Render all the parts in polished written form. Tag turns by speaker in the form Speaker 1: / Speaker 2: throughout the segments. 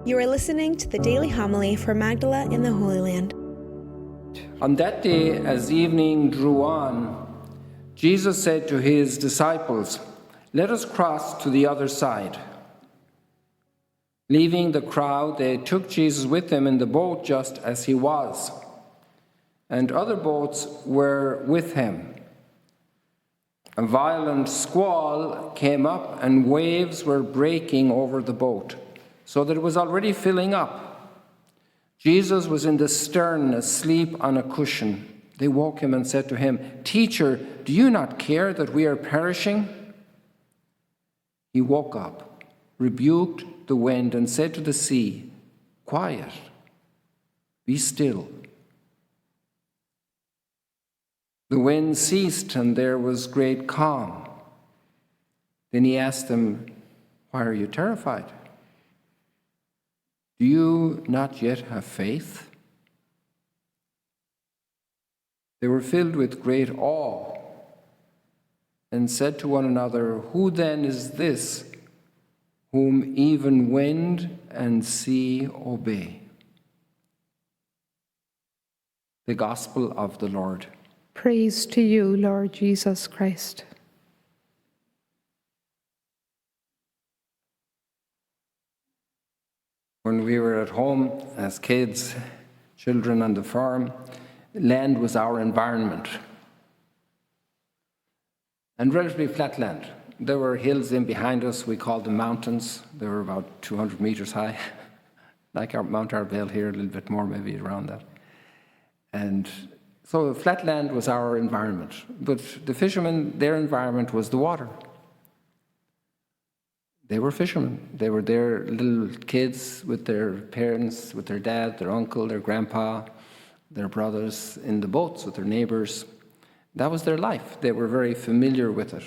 Speaker 1: You are listening to the daily homily for Magdala in the Holy Land.
Speaker 2: On that day, as evening drew on, Jesus said to his disciples, "Let us cross to the other side." Leaving the crowd, they took Jesus with them in the boat just as he was, and other boats were with him. A violent squall came up, and waves were breaking over the boat, so that it was already filling up. Jesus was in the stern, asleep on a cushion. They woke him and said to him, "Teacher, do you not care that we are perishing?" He woke up, rebuked the wind, and said to the sea, "Quiet, be still." The wind ceased, and there was great calm. Then he asked them, "Why are you terrified? Do you not yet have faith?" They were filled with great awe and said to one another, "Who then is this whom even wind and sea obey?" The Gospel of the Lord.
Speaker 3: Praise to you, Lord Jesus Christ.
Speaker 2: When we were at home as kids, children on the farm, land was our environment. And relatively flat land. There were hills in behind us, we called them mountains. They were about 200 meters high, like our Mount Arbel here, a little bit more maybe around that. And so flat land was our environment. But the fishermen, their environment was the water. They were fishermen. They were their little kids with their parents, with their dad, their uncle, their grandpa, their brothers in the boats with their neighbors. That was their life. They were very familiar with it.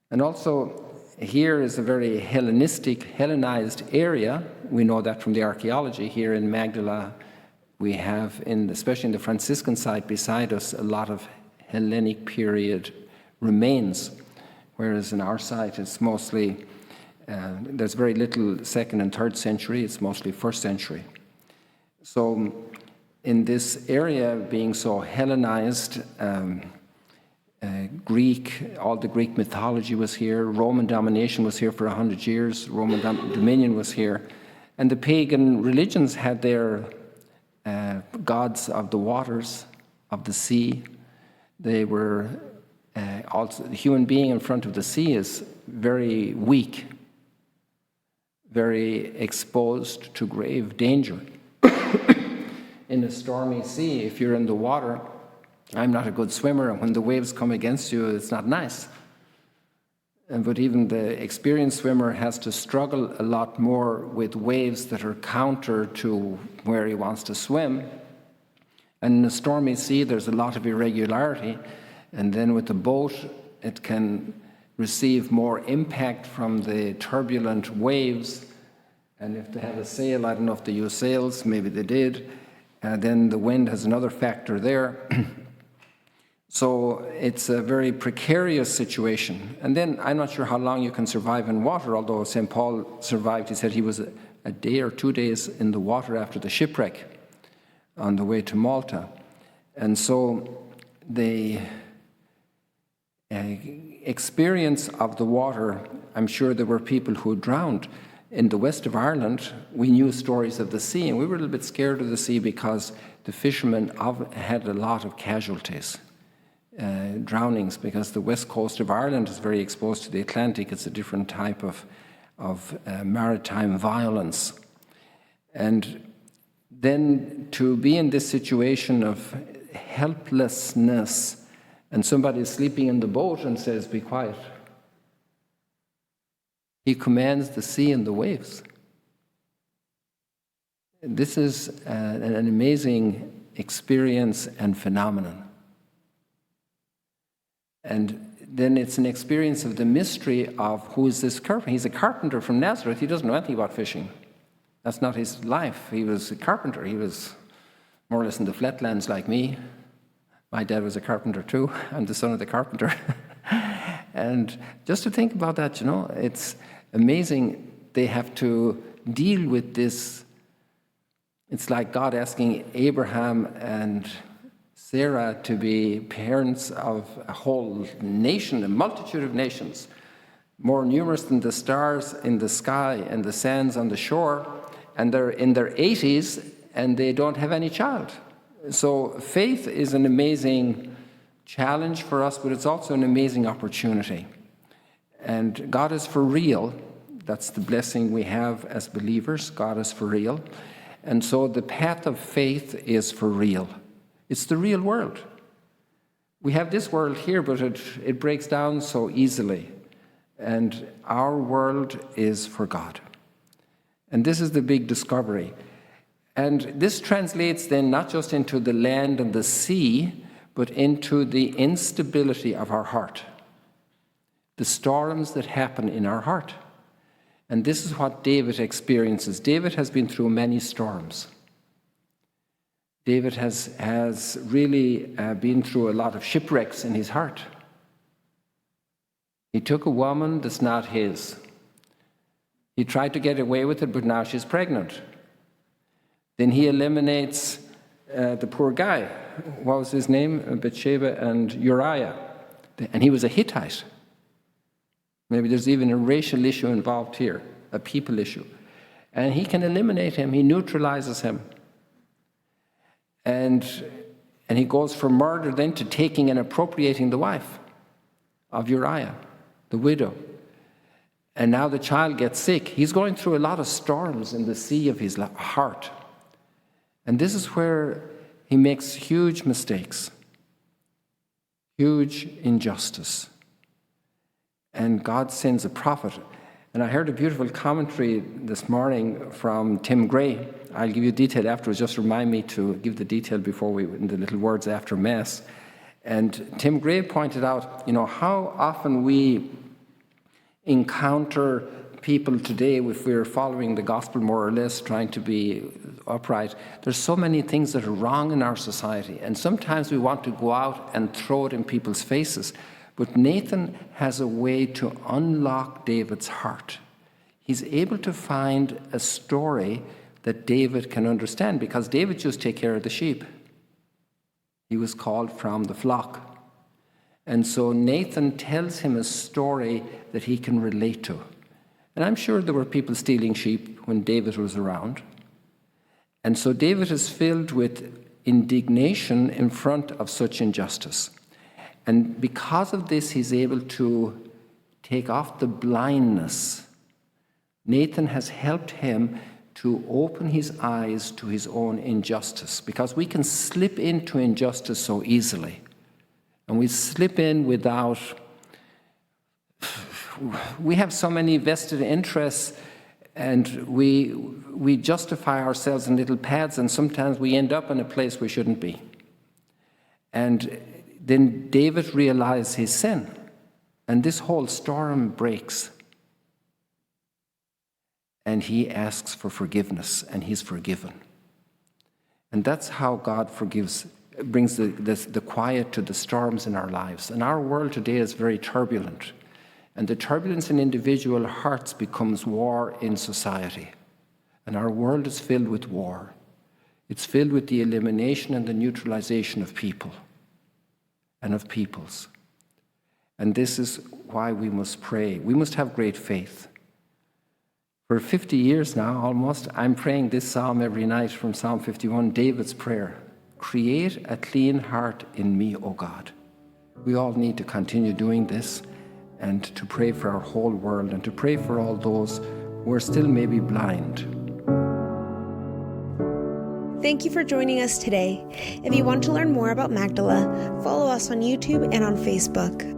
Speaker 2: And also, here is a very Hellenized area. We know that from the archaeology here in Magdala. We have, especially in the Franciscan side beside us, a lot of Hellenic period remains, whereas in our side it's mostly, there's very little 2nd and 3rd century, it's mostly 1st century. So in this area being so Hellenized, Greek, all the Greek mythology was here, Roman domination was here for 100 years, Roman dominion was here, and the pagan religions had their gods of the waters, of the sea. They were also, the human being in front of the sea is very weak, very exposed to grave danger. In a stormy sea, if you're in the water, I'm not a good swimmer, and when the waves come against you, it's not nice. But even the experienced swimmer has to struggle a lot more with waves that are counter to where he wants to swim. And in a stormy sea, there's a lot of irregularity. And then with the boat, it can receive more impact from the turbulent waves. And if they have a sail, I don't know if they use sails, maybe they did. Then the wind has another factor there. So it's a very precarious situation. And then I'm not sure how long you can survive in water, although St. Paul survived. He said he was a day or 2 days in the water after the shipwreck on the way to Malta. And so the experience of the water, I'm sure there were people who drowned. In the west of Ireland, we knew stories of the sea, and we were a little bit scared of the sea because the fishermen had a lot of casualties. Drownings, because the west coast of Ireland is very exposed to the Atlantic. It's a different type of maritime violence. And then to be in this situation of helplessness, and somebody is sleeping in the boat and says, "Be quiet." He commands the sea and the waves. This is an amazing experience and phenomenon. And then it's an experience of the mystery of who is this carpenter. He's a carpenter from Nazareth. He doesn't know anything about fishing. That's not his life. He was a carpenter. He was more or less in the flatlands like me. My dad was a carpenter too. I'm the son of the carpenter. And just to think about that, it's amazing. They have to deal with this. It's like God asking Abraham and Sarah to be parents of a whole nation, a multitude of nations, more numerous than the stars in the sky and the sands on the shore, and they're in their 80s and they don't have any child. So faith is an amazing challenge for us, but it's also an amazing opportunity. And God is for real. That's the blessing we have as believers. God is for real. And so the path of faith is for real. It's the real world. We have this world here, but it breaks down so easily. And our world is for God. And this is the big discovery. And this translates then not just into the land and the sea, but into the instability of our heart. The storms that happen in our heart. And this is what David experiences. David has been through many storms. David has really been through a lot of shipwrecks in his heart. He took a woman that's not his. He tried to get away with it, but now she's pregnant. Then he eliminates the poor guy. What was his name? Bathsheba and Uriah. And he was a Hittite. Maybe there's even a racial issue involved here, a people issue. And he can eliminate him. He neutralizes him. And he goes from murder then to taking and appropriating the wife of Uriah, the widow. And now the child gets sick. He's going through a lot of storms in the sea of his heart. And this is where he makes huge mistakes, huge injustice. And God sends a prophet. And I heard a beautiful commentary this morning from Tim Gray. I'll give you detail afterwards. Just remind me to give the detail before in the little words after Mass. And Tim Gray pointed out, how often we encounter people today, if we're following the gospel more or less, trying to be upright. There's so many things that are wrong in our society. And sometimes we want to go out and throw it in people's faces. But Nathan has a way to unlock David's heart. He's able to find a story that David can understand, because David just take care of the sheep. He was called from the flock. And so Nathan tells him a story that he can relate to. And I'm sure there were people stealing sheep when David was around. And so David is filled with indignation in front of such injustice. And because of this, he's able to take off the blindness. Nathan has helped him to open his eyes to his own injustice, because we can slip into injustice so easily. And we slip in without, we have so many vested interests, and we justify ourselves in little paths, and sometimes we end up in a place we shouldn't be. And then David realized his sin, and this whole storm breaks. And he asks for forgiveness, and he's forgiven. And that's how God brings the quiet to the storms in our lives. And our world today is very turbulent. And the turbulence in individual hearts becomes war in society. And our world is filled with war. It's filled with the elimination and the neutralization of people and of peoples. And this is why we must pray. We must have great faith. For 50 years now, almost, I'm praying this psalm every night from Psalm 51, David's prayer. Create a clean heart in me, O God. We all need to continue doing this, and to pray for our whole world, and to pray for all those who are still maybe blind.
Speaker 1: Thank you for joining us today. If you want to learn more about Magdala, follow us on YouTube and on Facebook.